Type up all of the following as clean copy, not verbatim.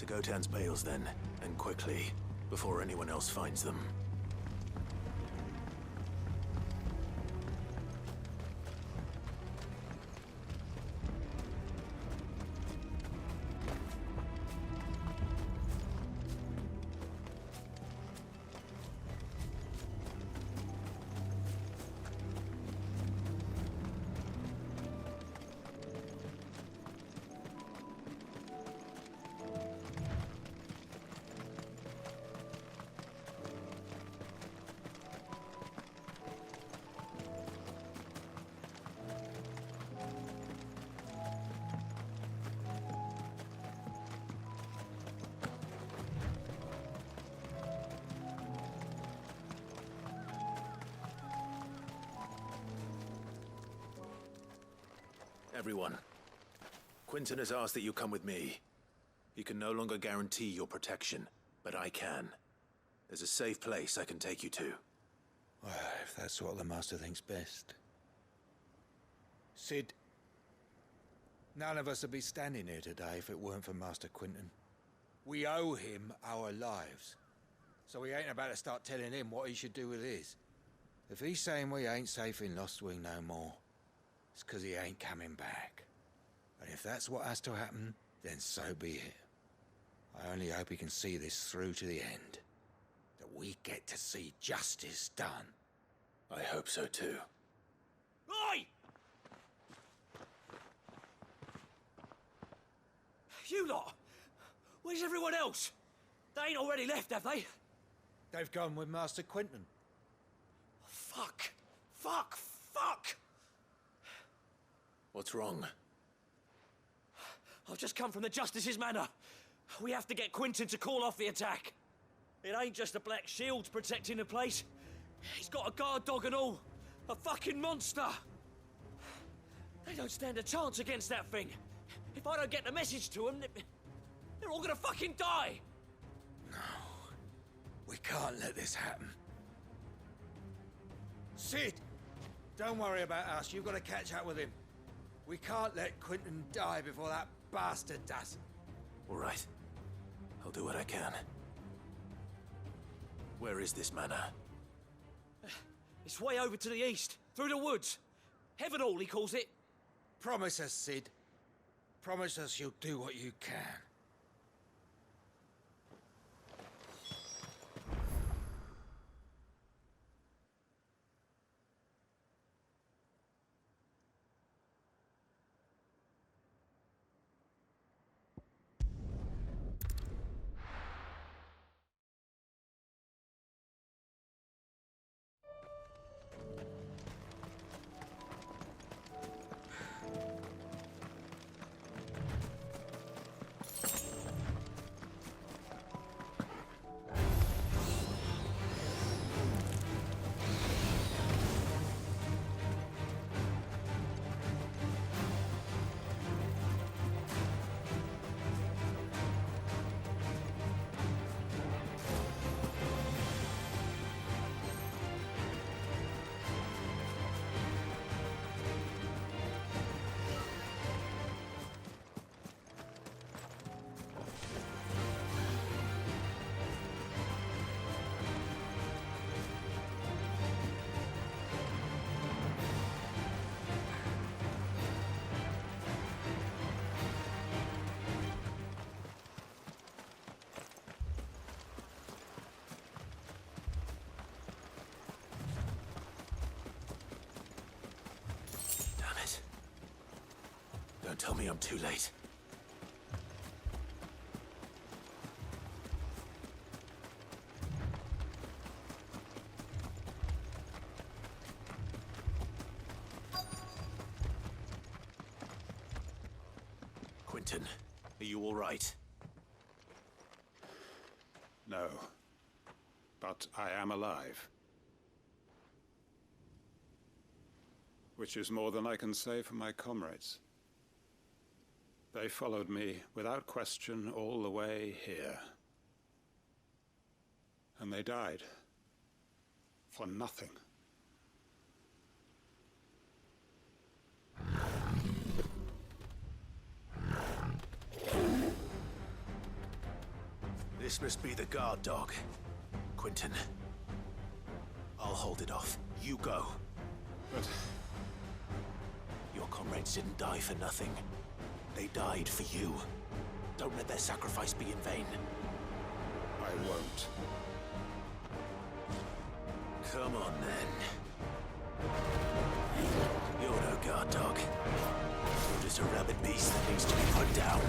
To Gotan's bales, then, and quickly, before anyone else finds them. Everyone, Quinton has asked that you come with me. He can no longer guarantee your protection, but I can. There's a safe place I can take you to. Well, if that's what the Master thinks best. Sid, none of us would be standing here today if it weren't for Master Quinton. We owe him our lives. So we ain't about to start telling him what he should do with his. If he's saying we ain't safe in Lost Wing no more, it's 'cause he ain't coming back. And if that's what has to happen, then so be it. I only hope he can see this through to the end. That we get to see justice done. I hope so too. Oi! You lot! Where's everyone else? They ain't already left, have they? They've gone with Master Quinton. Fuck! Fuck! Fuck! What's wrong? I've just come from the Justice's manor. We have to get Quinton to call off the attack. It ain't just the Black Shields protecting the place. He's got a guard dog and all. A fucking monster. They don't stand a chance against that thing. If I don't get the message to them, they're all gonna fucking die. No. We can't let this happen. Sid! Don't worry about us. You've got to catch up with him. We can't let Quinton die before that bastard does. All right. I'll do what I can. Where is this manor? It's way over to the east, through the woods. Heaven Hall, he calls it. Promise us, Sid. Promise us you'll do what you can. Don't tell me I'm too late. Quinton, are you all right? No. But I am alive. Which is more than I can say for my comrades. They followed me without question all the way here. And they died. For nothing. This must be the guard dog. Quentin. I'll hold it off. You go. But Your comrades didn't die for nothing. They died for you. Don't let their sacrifice be in vain. I won't. Come on, then. You're no guard dog. You're just a rabid beast that needs to be put down.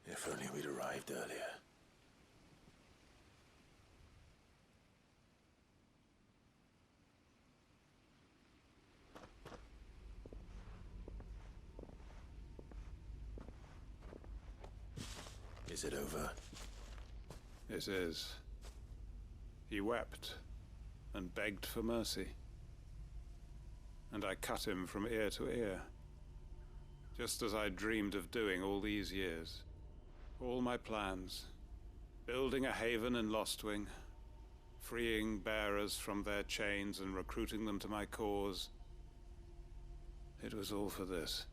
If only we'd arrived earlier. Is it over? It is. He wept and begged for mercy. And I cut him from ear to ear, just as I dreamed of doing all these years. All my plans, building a haven in Lostwing, freeing bearers from their chains and recruiting them to my cause. It was all for this.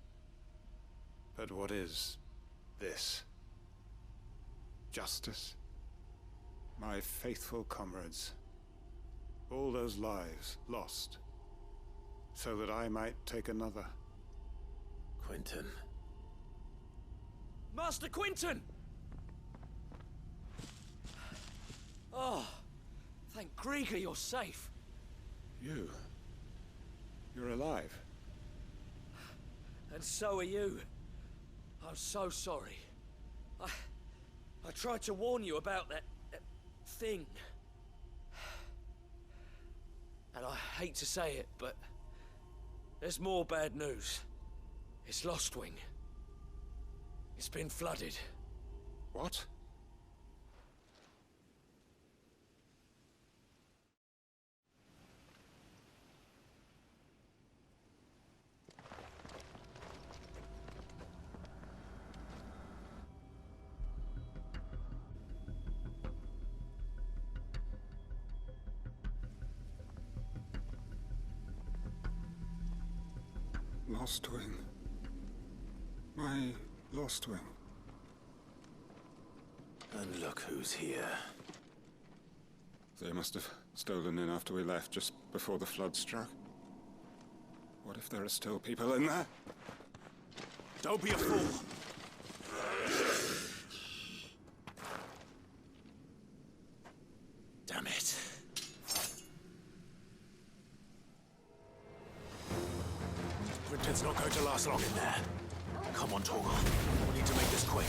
But what is this? Justice? My faithful comrades. All those lives lost, so that I might take another. Quentin. Master Quentin! Oh, thank Grieger you're safe. You're alive. And so are you. I'm so sorry. I tried to warn you about that thing. And I hate to say it, but there's more bad news. It's Lostwing. It's been flooded. What? Lostwing. My Lostwing. And look who's here. They must have stolen in after we left, just before the flood struck. What if there are still people in there? Don't be a fool! Damn it. Quentin's not going to last long in there. Come on, Torgal. We need to make this quick.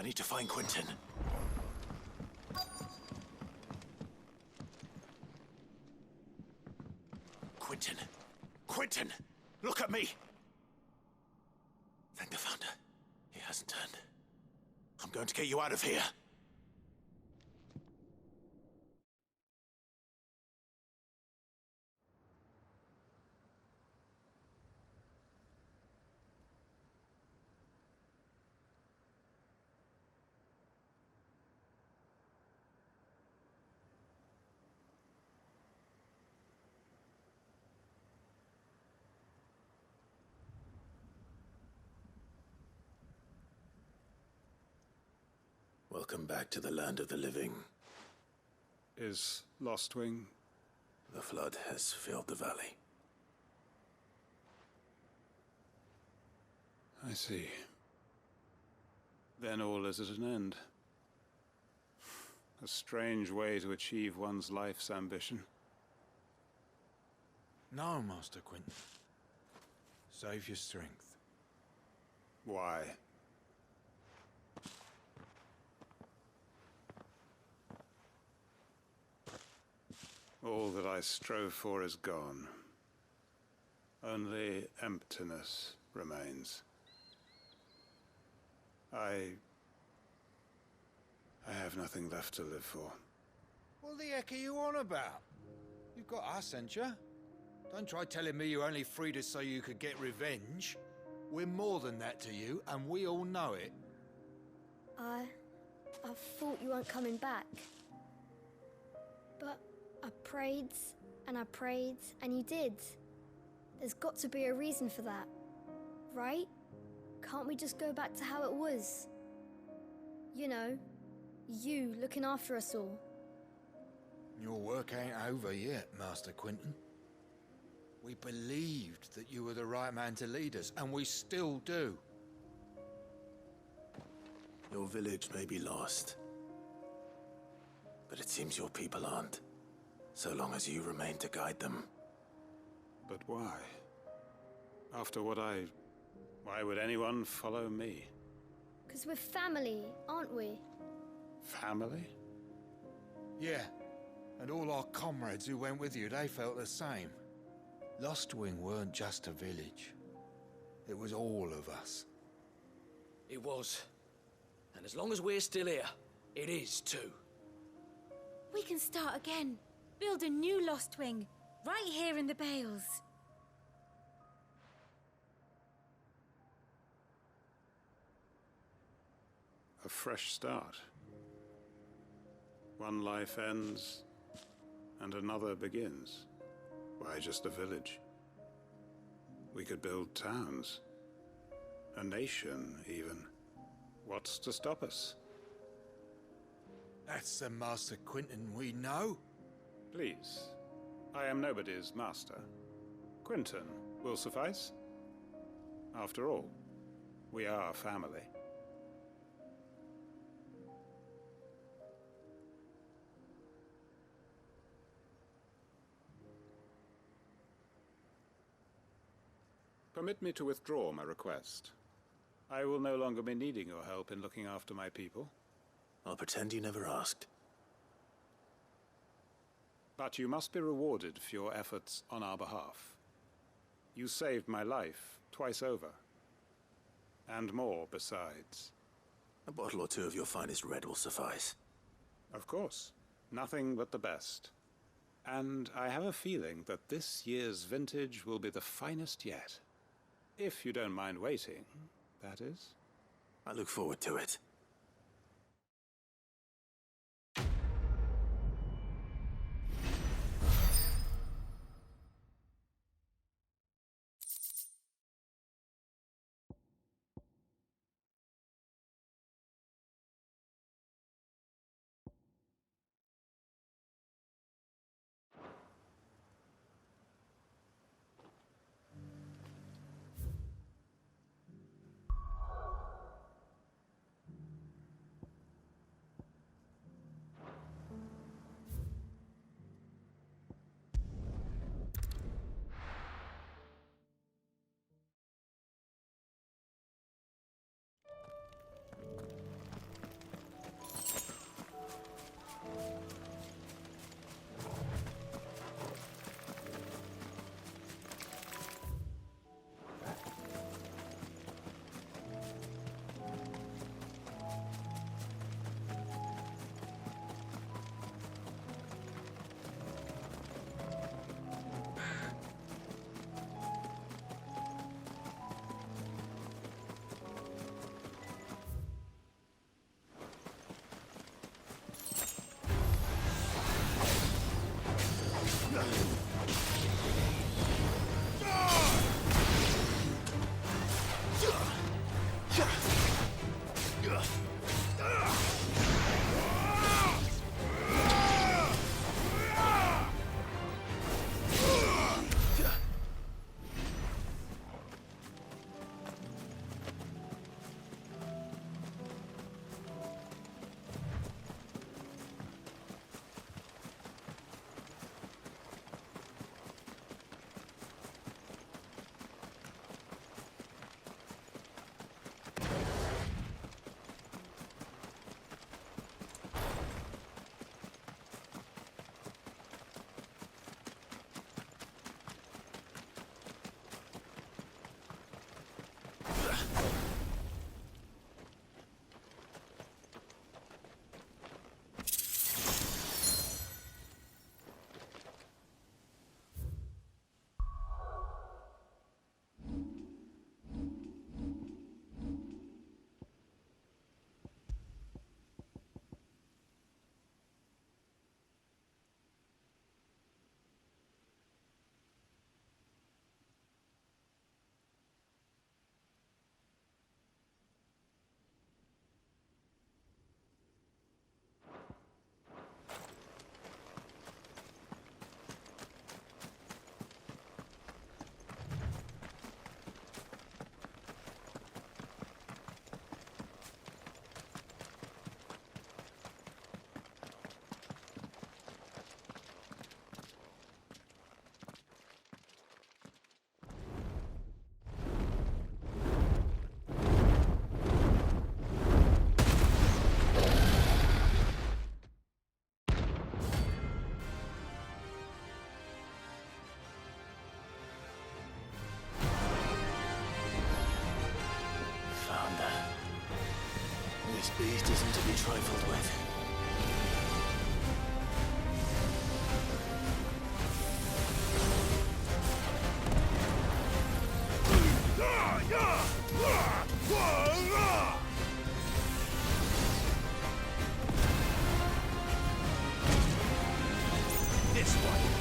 I need to find Quentin. Quentin! Quentin! Look at me! Thank the Founder. He hasn't turned. I'm going to get you out of here. Welcome back to the land of the living. Is Lostwing? The flood has filled the valley. I see. Then all is at an end. A strange way to achieve one's life's ambition. No, Master Quentin. Save your strength. Why? All that I strove for is gone. Only emptiness remains. I have nothing left to live for. What the heck are you on about? You've got us, ain't you? Don't try telling me you only freed us so you could get revenge. We're more than that to you, and we all know it. I thought you weren't coming back. But I prayed, and you did. There's got to be a reason for that, right? Can't we just go back to how it was? You know, you looking after us all. Your work ain't over yet, Master Quentin. We believed that you were the right man to lead us, and we still do. Your village may be lost, but it seems your people aren't, so long as you remain to guide them. But why? After what why would anyone follow me? 'Cause we're family, aren't we? Family? Yeah, and all our comrades who went with you, they felt the same. Lostwing weren't just a village. It was all of us. It was. And as long as we're still here, it is too. We can start again. Build a new Lostwing, right here in the Bales. A fresh start. One life ends, and another begins. Why just a village? We could build towns. A nation, even. What's to stop us? That's the Master Quentin we know. Please. I am nobody's master. Quentin will suffice. After all, we are family. Permit me to withdraw my request. I will no longer be needing your help in looking after my people. I'll pretend you never asked. But you must be rewarded for your efforts on our behalf. You saved my life twice over. And more besides. A bottle or two of your finest red will suffice. Of course. Nothing but the best. And I have a feeling that this year's vintage will be the finest yet. If you don't mind waiting, that is. I look forward to it. This beast isn't to be trifled with. This one.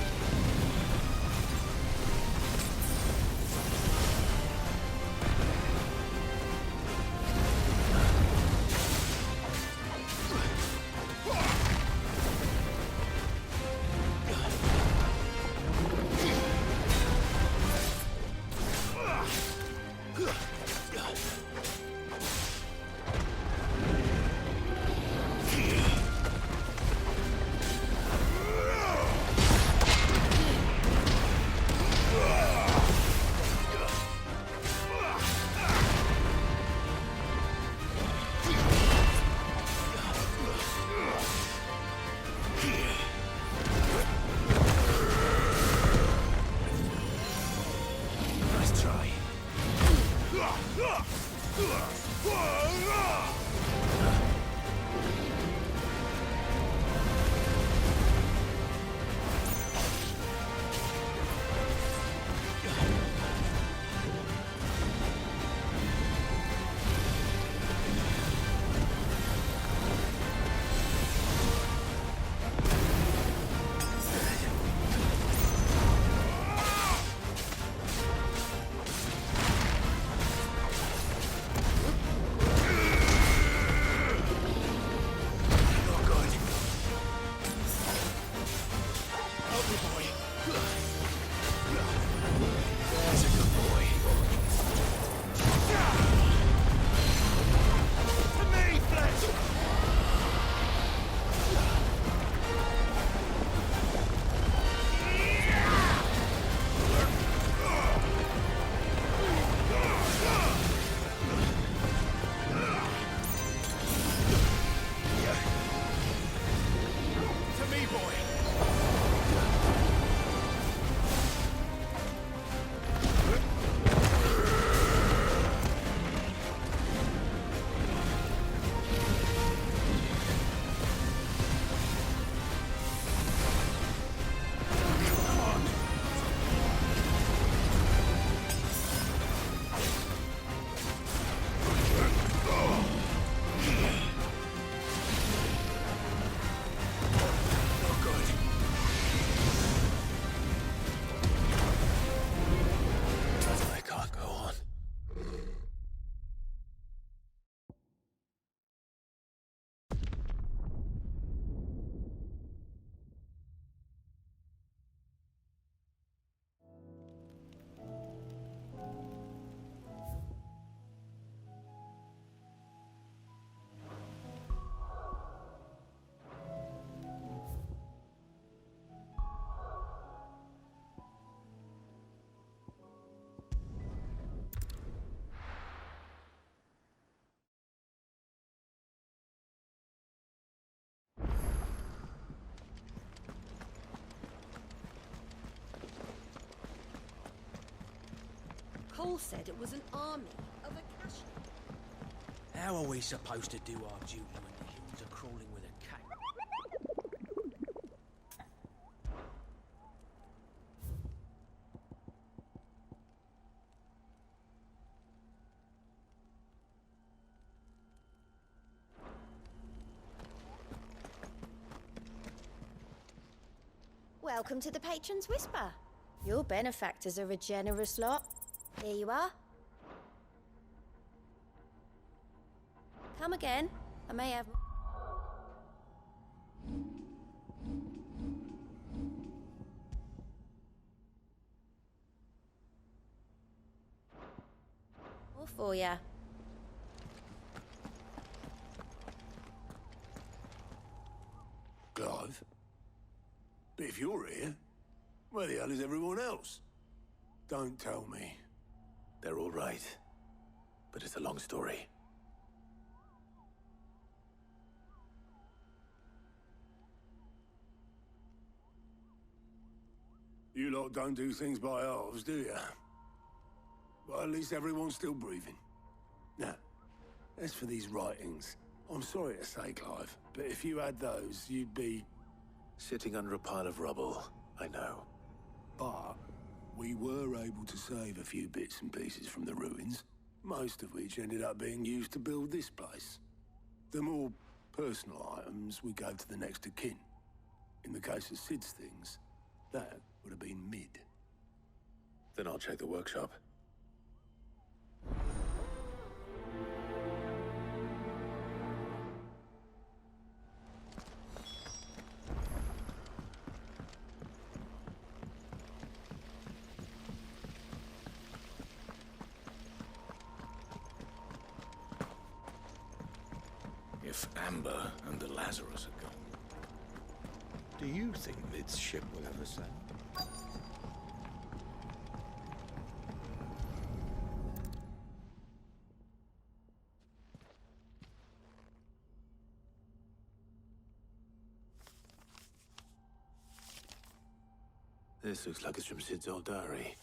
all said it was an army of Akashi. How are we supposed to do our duty when the humans are crawling with a cat? Welcome to the Patron's Whisper. Your benefactors are a generous lot. Here you are. Come again. I may have... more for ya. Clive? But if you're here, where the hell is everyone else? Don't tell me. They're all right. But it's a long story. You lot don't do things by halves, do you? Well, at least everyone's still breathing. Now, as for these writings, I'm sorry to say, Clive, but if you had those, you'd be... Sitting under a pile of rubble, I know. But we were able to save a few bits and pieces from the ruins, most of which ended up being used to build this place. The more personal items we gave to the next of kin. In the case of Sid's things, that would have been mid. Then I'll check the workshop. If Amber and the Lazarus are gone, do you think Mid's ship will ever sail? This looks like it's from Sid's old diary.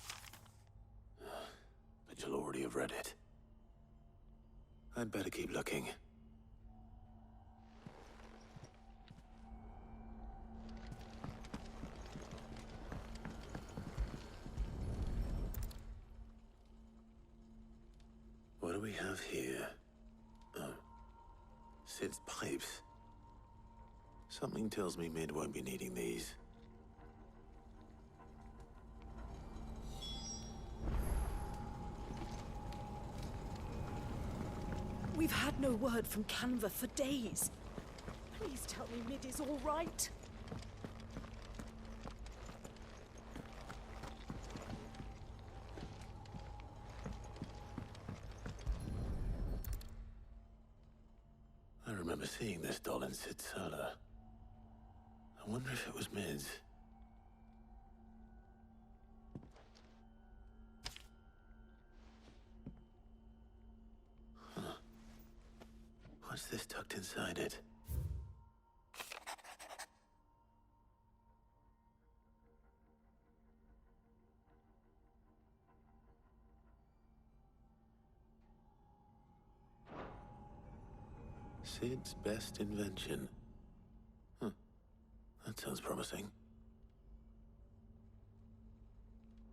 But you'll already have read it. I'd better keep looking. What do we have here? Oh. Sid's pipes. Something tells me Mid won't be needing these. We've had no word from Canva for days. Please tell me Mid is all right. I remember seeing this doll in Sid's cellar. I wonder if it was Mid's. Huh. What's this tucked inside it? Sid's best invention. Huh. That sounds promising.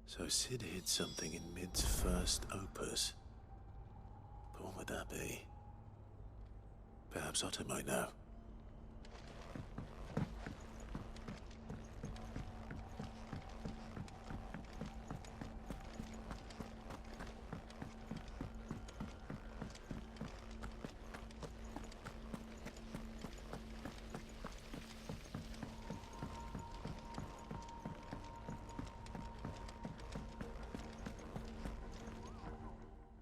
So Sid hid something in Mid's first opus. But what would that be? Perhaps Otto might know.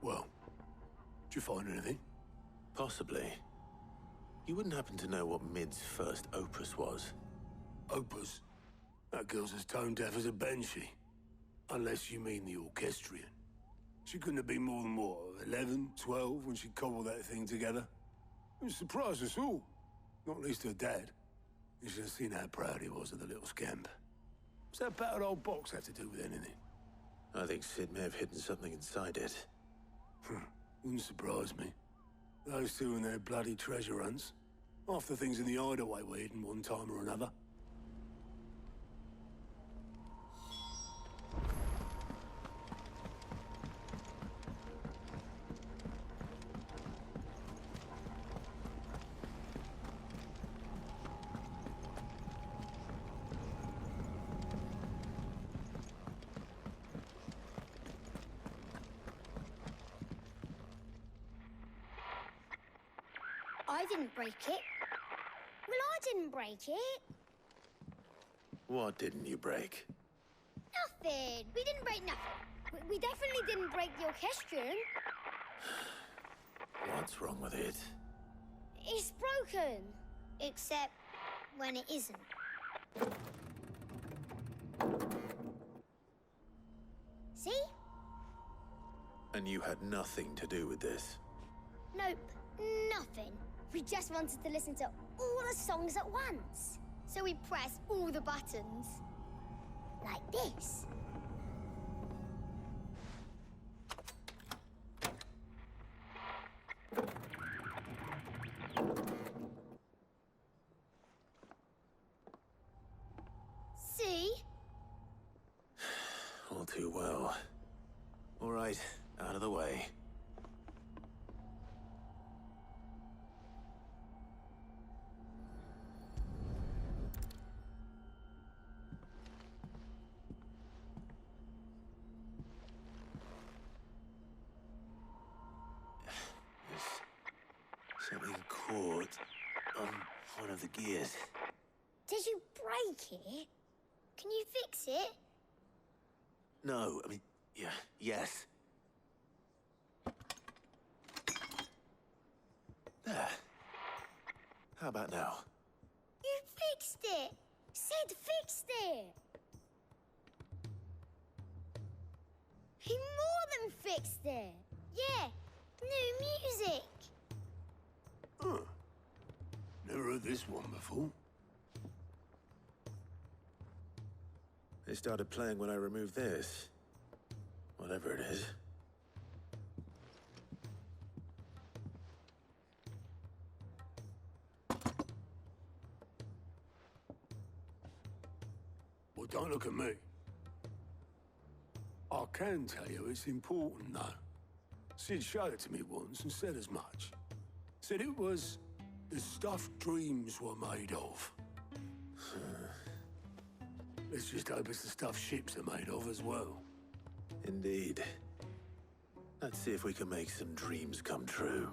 Well, did you find anything? Possibly. You wouldn't happen to know what Mid's first opus was? Opus? That girl's as tone deaf as a banshee. Unless you mean the orchestrion. She couldn't have been more than, what, 11, 12 when she cobbled that thing together? It surprised us all. Not least her dad. You should have seen how proud he was of the little scamp. What's that battered old box have to do with anything? I think Sid may have hidden something inside it. Wouldn't surprise me. Those two and their bloody treasure hunts. Half the things in the hideaway were hidden one time or another. I didn't break it. Well, I didn't break it. What didn't you break? Nothing. We didn't break nothing. We definitely didn't break the orchestrion. What's wrong with it? It's broken. Except when it isn't. See? And you had nothing to do with this? Nope, nothing. We just wanted to listen to all the songs at once. So we pressed all the buttons. Like this. See? All too well. All right, out of the way. Something caught on one of the gears. Did you break it? Can you fix it? No, I mean, yeah, yes. There. How about now? You fixed it! Sid fixed it! He more than fixed it! Yeah, new music! Huh. Never heard this one before. They started playing when I removed this. Whatever it is. Well, don't look at me. I can tell you it's important, though. Sid showed it to me once and said as much. Said it was the stuff dreams were made of. Let's just hope it's the stuff ships are made of as well. Indeed. Let's see if we can make some dreams come true.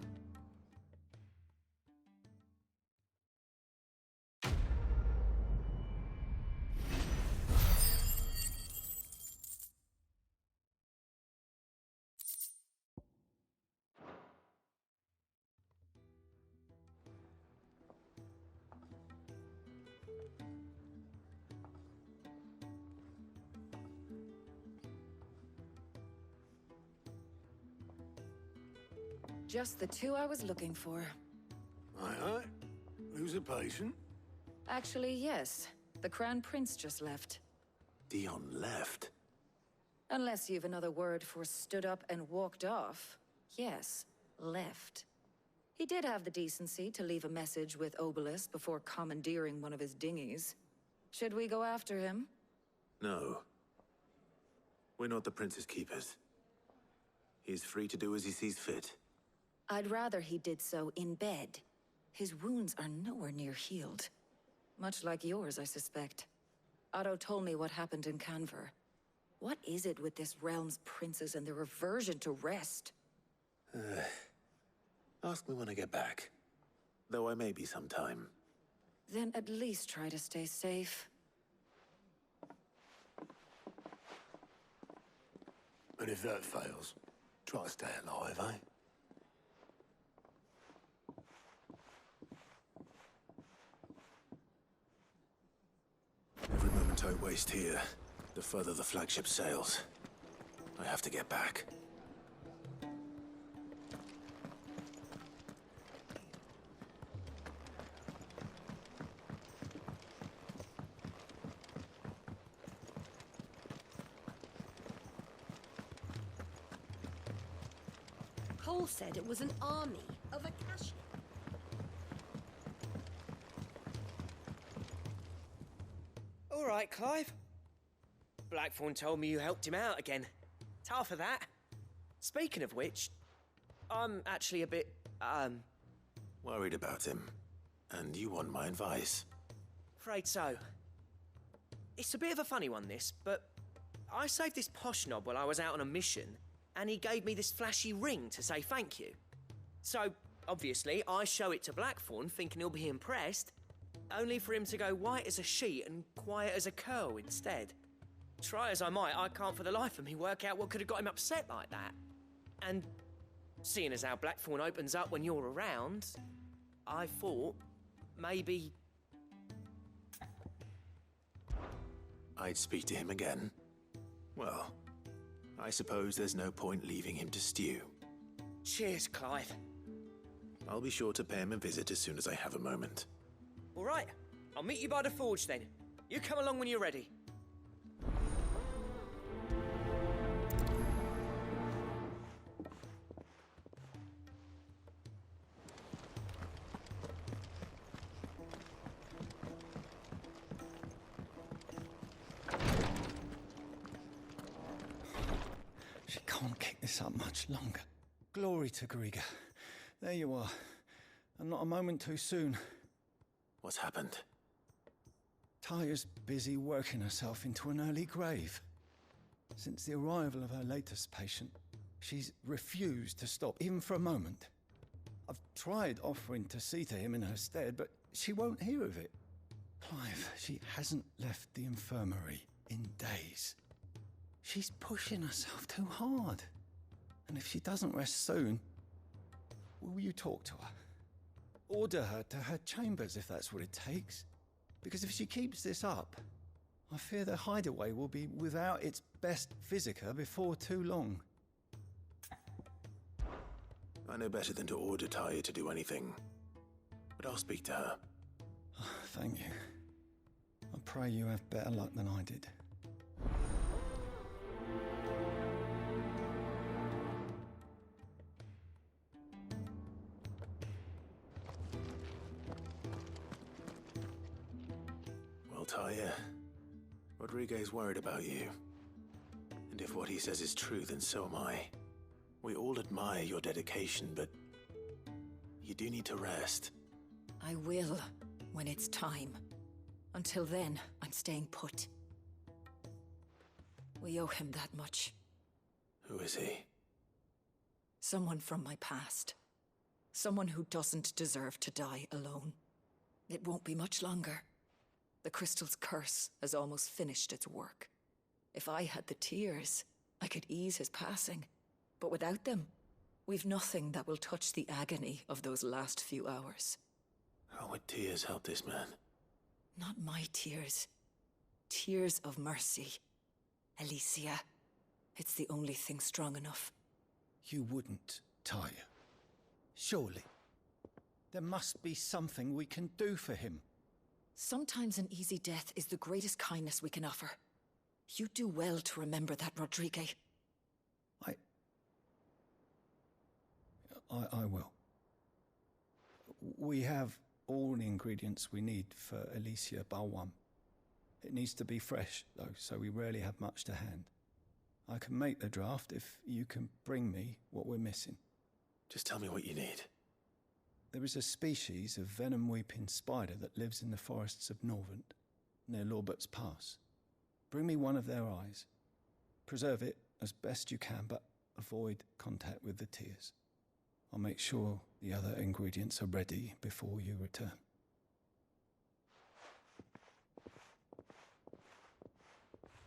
Just the two I was looking for. Aye. Who's a patient? Actually, yes. The Crown Prince just left. Dion left. Unless you've another word for stood up and walked off. Yes, left. He did have the decency to leave a message with Obelisk before commandeering one of his dinghies. Should we go after him? No. We're not the Prince's keepers. He's free to do as he sees fit. I'd rather he did so in bed. His wounds are nowhere near healed. Much like yours, I suspect. Otto told me what happened in Canver. What is it with this realm's princes and their aversion to rest? Ask me when I get back. Though I may be sometime. Then at least try to stay safe. And if that fails, try to stay alive, eh? Every moment I waste here, the further the flagship sails. I have to get back. Cole said it was an army of Acacia. All right, Clive. Blackthorn told me you helped him out again. It's half of that. Speaking of which, I'm actually a bit, Worried about him. And you want my advice? afraid so. It's a bit of a funny one, this, but I saved this posh knob while I was out on a mission, and he gave me this flashy ring to say thank you. So, obviously, I show it to Blackthorn, thinking he'll be impressed, only for him to go white as a sheet and quiet as a curl instead. Try as I might, I can't for the life of me work out what could have got him upset like that. And seeing as how Blackthorn opens up when you're around, I thought maybe... I'd speak to him again. Well, I suppose there's no point leaving him to stew. Cheers, Clive. I'll be sure to pay him a visit as soon as I have a moment. All right, I'll meet you by the forge then. You come along when you're ready. She can't kick this up much longer. Glory to Griga. There you are. And not a moment too soon. What's happened? Taya's busy working herself into an early grave. Since the arrival of her latest patient, she's refused to stop, even for a moment. I've tried offering to see to him in her stead, but she won't hear of it. Clive, she hasn't left the infirmary in days. She's pushing herself too hard. And if she doesn't rest soon, will you talk to her? Order her to her chambers if that's what it takes. Because if she keeps this up, I fear the hideaway will be without its best physica before too long. I know better than to order Taya to do anything. But I'll speak to her. Thank you. I pray you have better luck than I did. Well, Taya, Rodriguez worried about you. And if what he says is true, then so am I. We all admire your dedication, but you do need to rest. I will, when it's time. Until then, I'm staying put. We owe him that much. Who is he? Someone from my past. Someone who doesn't deserve to die alone. It won't be much longer. The crystal's curse has almost finished its work. If I had the tears, I could ease his passing. But without them, we've nothing that will touch the agony of those last few hours. How would tears help this man? Not my tears. Tears of mercy. Alicia, it's the only thing strong enough. You wouldn't, Taya. Surely. There must be something we can do for him. Sometimes an easy death is the greatest kindness we can offer. You do well to remember that, Rodrigue. I will. We have all the ingredients we need for Alicia Balwam. It needs to be fresh, though, so we rarely have much to hand. I can make the draft if you can bring me what we're missing. Just tell me what you need. There is a species of venom-weeping spider that lives in the forests of Norvent, near Lorbert's Pass. Bring me one of their eyes. Preserve it as best you can, but avoid contact with the tears. I'll make sure the other ingredients are ready before you return.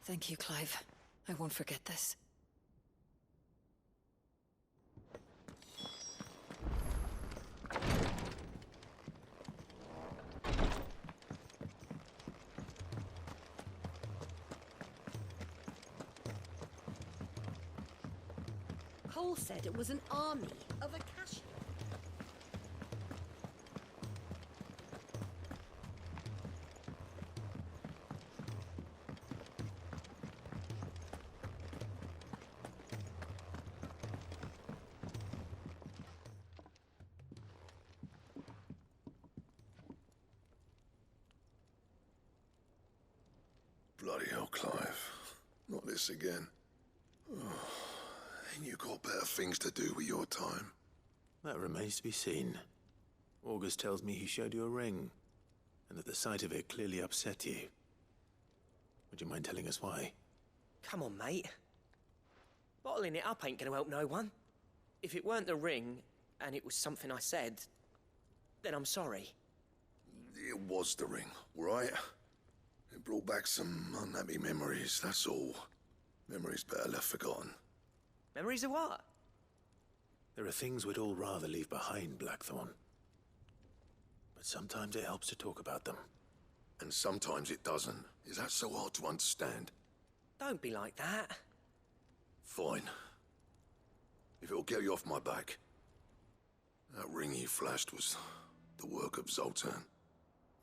Thank you, Clive. I won't forget this. Cole said it was an army of Acacia. Bloody hell, Clive. Not this again. Oh, ain't you got better things to do with your time? That remains to be seen. August tells me he showed you a ring, and that the sight of it clearly upset you. Would you mind telling us why? Come on, mate. Bottling it up ain't gonna help no one. If it weren't the ring, and it was something I said, then I'm sorry. It was the ring, right? It brought back some unhappy memories, that's all. Memories better left forgotten. Memories of what? There are things we'd all rather leave behind, Blackthorn. But sometimes it helps to talk about them. And sometimes it doesn't. Is that so hard to understand? Don't be like that. Fine. If it'll get you off my back. That ring you flashed was the work of Zoltan.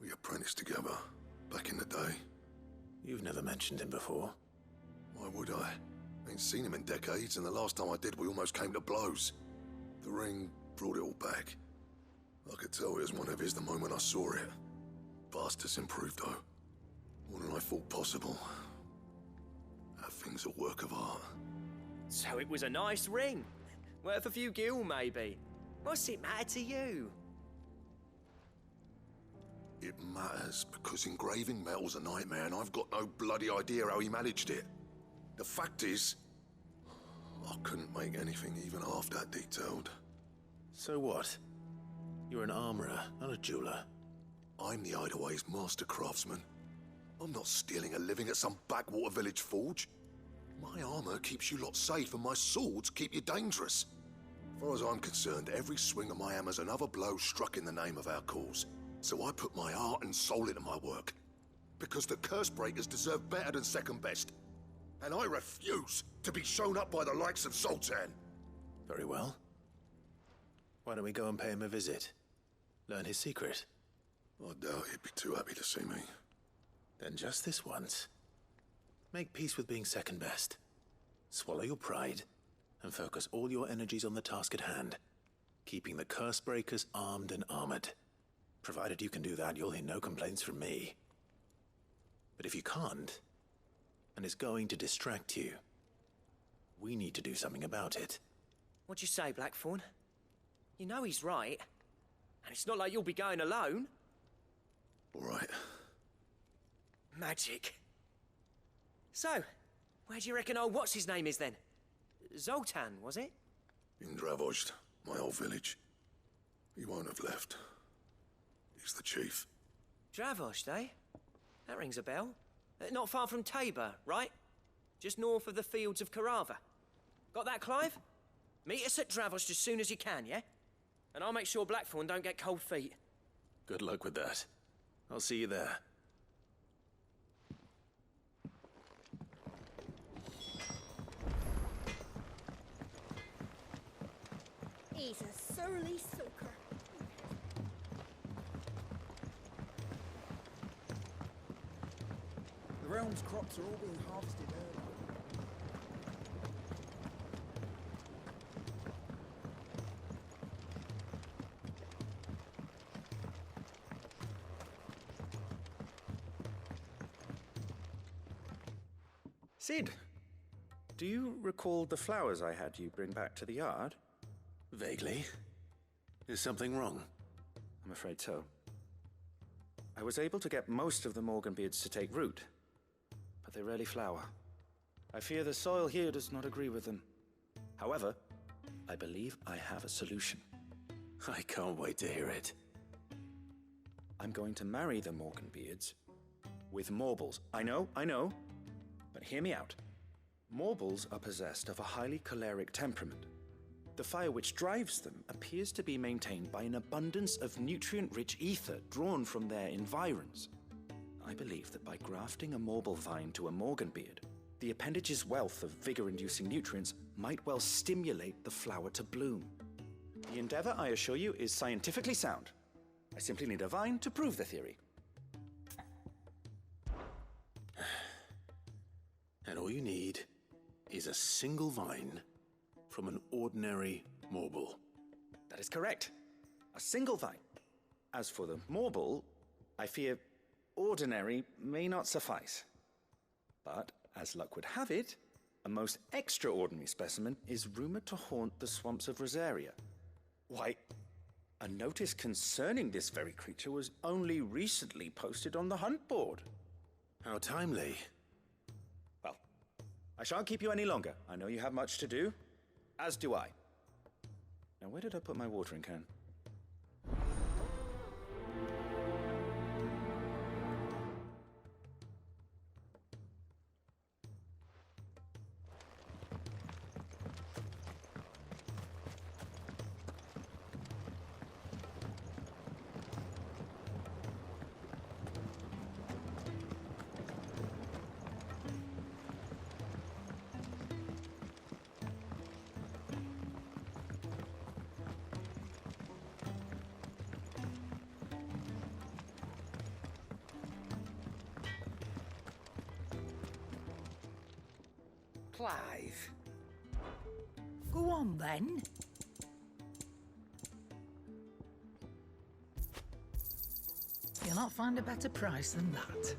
We apprenticed together, back in the day. You've never mentioned him before. Why would I? Ain't seen him in decades, and the last time I did, we almost came to blows. The ring brought it all back. I could tell it was one of his the moment I saw it. Bastard's improved, though. More than I thought possible. That thing's a work of art. So it was a nice ring. Worth a few gil, maybe. What's it matter to you? It matters because engraving metal's a nightmare, and I've got no bloody idea how he managed it. The fact is, I couldn't make anything even half that detailed. So what? You're an armorer, not a jeweler. I'm the Hideaway's master craftsman. I'm not stealing a living at some backwater village forge. My armor keeps you lot safe, and my swords keep you dangerous. As far as I'm concerned, every swing of my hammer's another blow struck in the name of our cause. So I put my heart and soul into my work. Because the curse breakers deserve better than second best. And I refuse to be shown up by the likes of Zoltan. Very well. Why don't we go and pay him a visit? Learn his secret. I doubt he'd be too happy to see me. Then just this once. Make peace with being second best. Swallow your pride, and focus all your energies on the task at hand. Keeping the curse breakers armed and armored. Provided you can do that, you'll hear no complaints from me. But if you can't, and it's going to distract you, we need to do something about it. What'd you say, Blackthorn? You know he's right. And it's not like you'll be going alone. All right. Magic. So, where do you reckon old what's-his-name is then? Zoltan, was it? In Dravozd, my old village. He won't have left. He's the chief. Dravozd, eh? That rings a bell. Not far from Tabor, right? Just north of the fields of Karava. Got that, Clive? Meet us at Dravozd as soon as you can, yeah? And I'll make sure Blackthorn don't get cold feet. Good luck with that. I'll see you there. He's a surly soaker. The realm's crops are all being harvested early. Sid, do you recall the flowers I had you bring back to the yard? Vaguely. Is something wrong? I'm afraid so. I was able to get most of the Morganbeards to take root, but they rarely flower. I fear the soil here does not agree with them. However, I believe I have a solution. I can't wait to hear it. I'm going to marry the Morganbeards with Morbles. I know, but hear me out. Morbles are possessed of a highly choleric temperament. The fire which drives them appears to be maintained by an abundance of nutrient-rich ether drawn from their environs. I believe that by grafting a Morble vine to a Morganbeard, the appendage's wealth of vigor-inducing nutrients might well stimulate the flower to bloom. The endeavor, I assure you, is scientifically sound. I simply need a vine to prove the theory. And all you need is a single vine from an ordinary Morble. That is correct. A single vine. As for the Morble, I fear ordinary may not suffice. But, as luck would have it, a most extraordinary specimen is rumored to haunt the swamps of Rosaria. Why, a notice concerning this very creature was only recently posted on the hunt board. How timely. Well, I shan't keep you any longer. I know you have much to do, as do I. Now, where did I put my watering can? Clive. Go on, then. You'll not find a better price than that.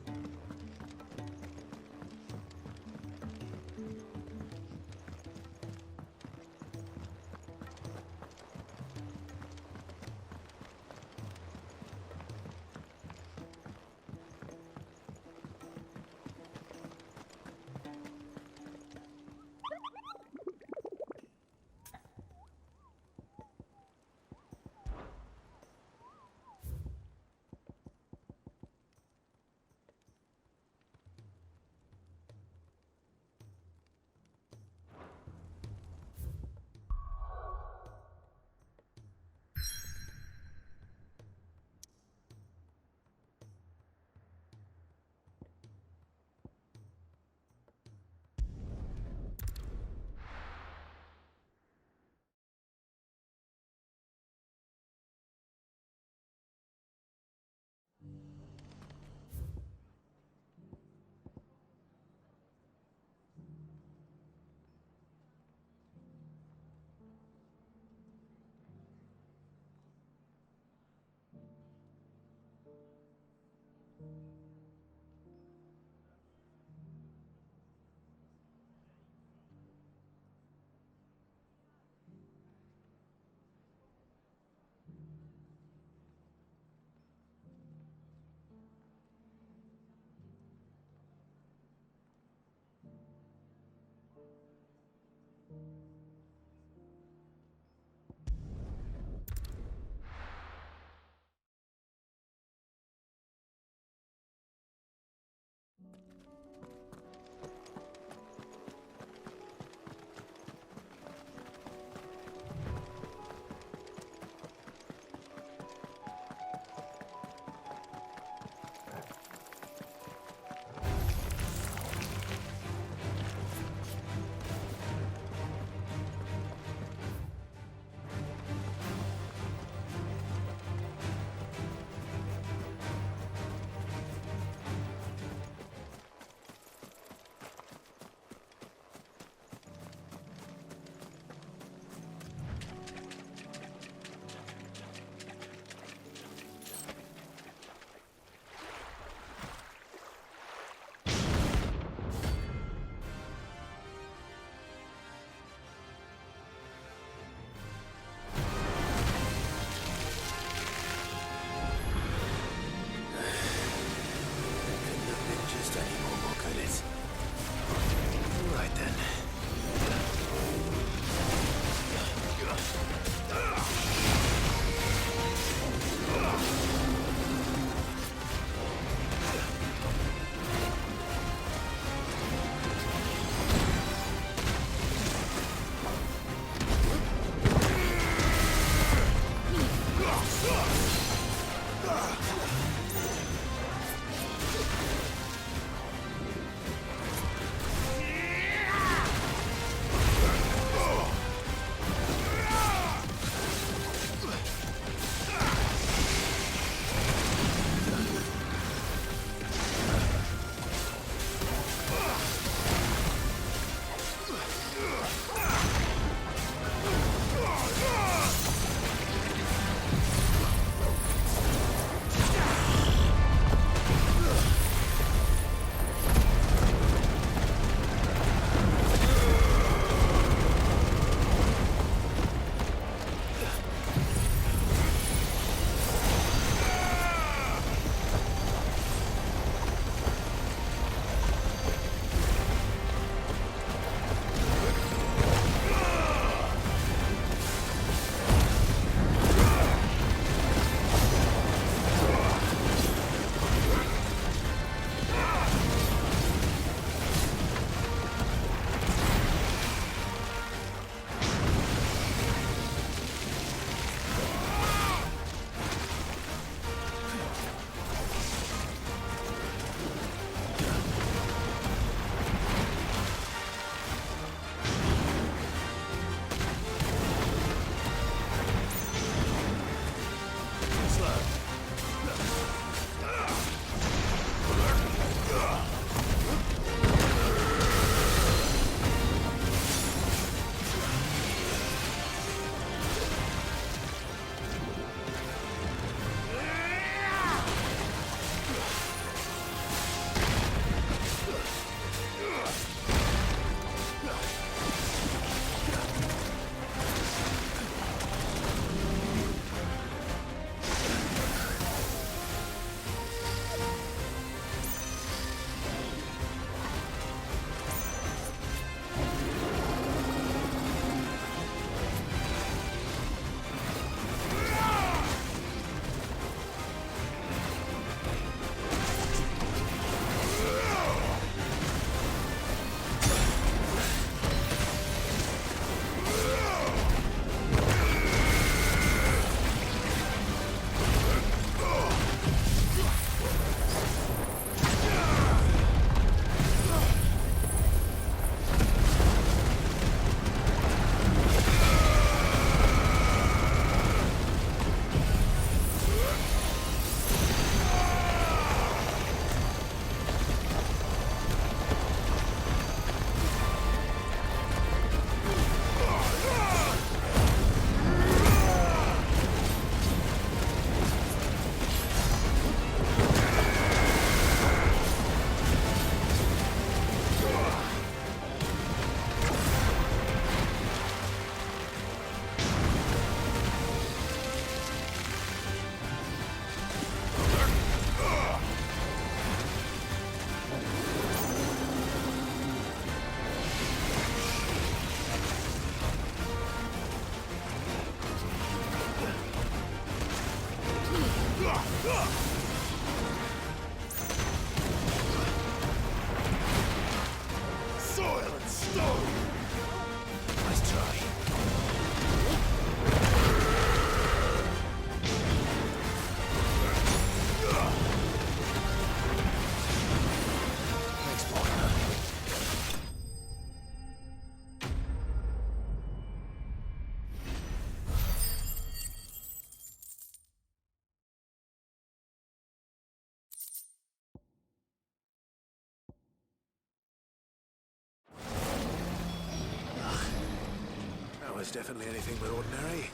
Was definitely anything but ordinary.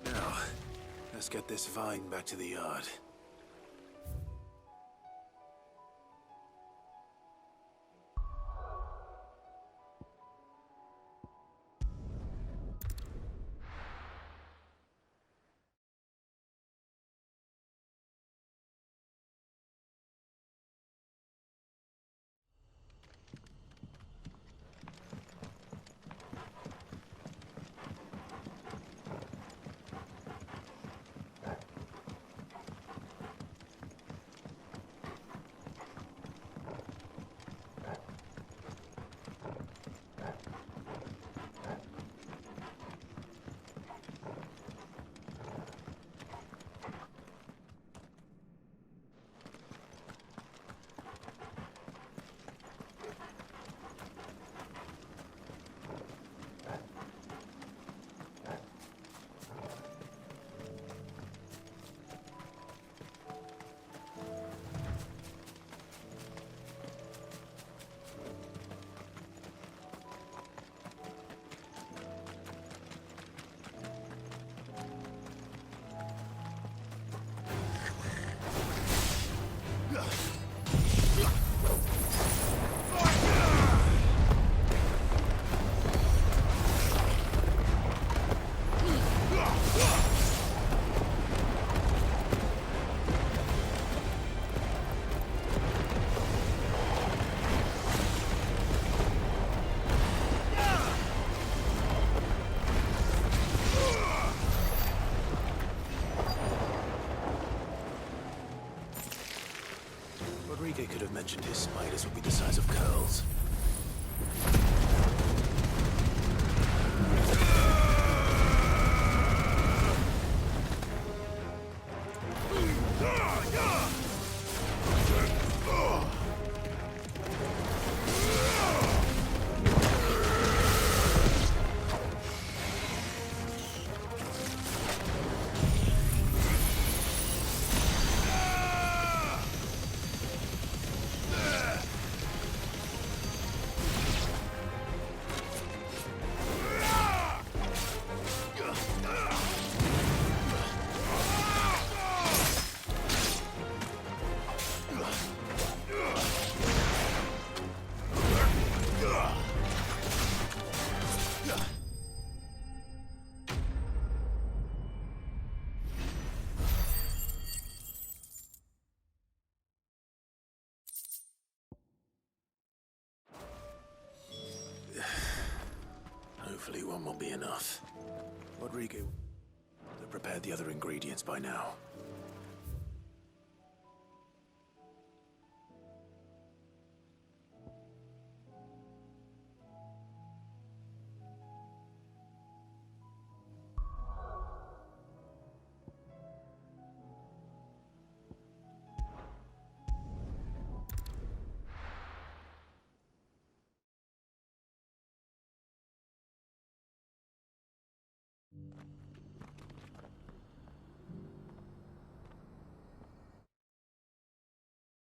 Now, let's get this vine back to the yard. Rodriguez could have mentioned his spiders would be the size of curls. one won't be enough. Rodrigo would have prepared the other ingredients by now.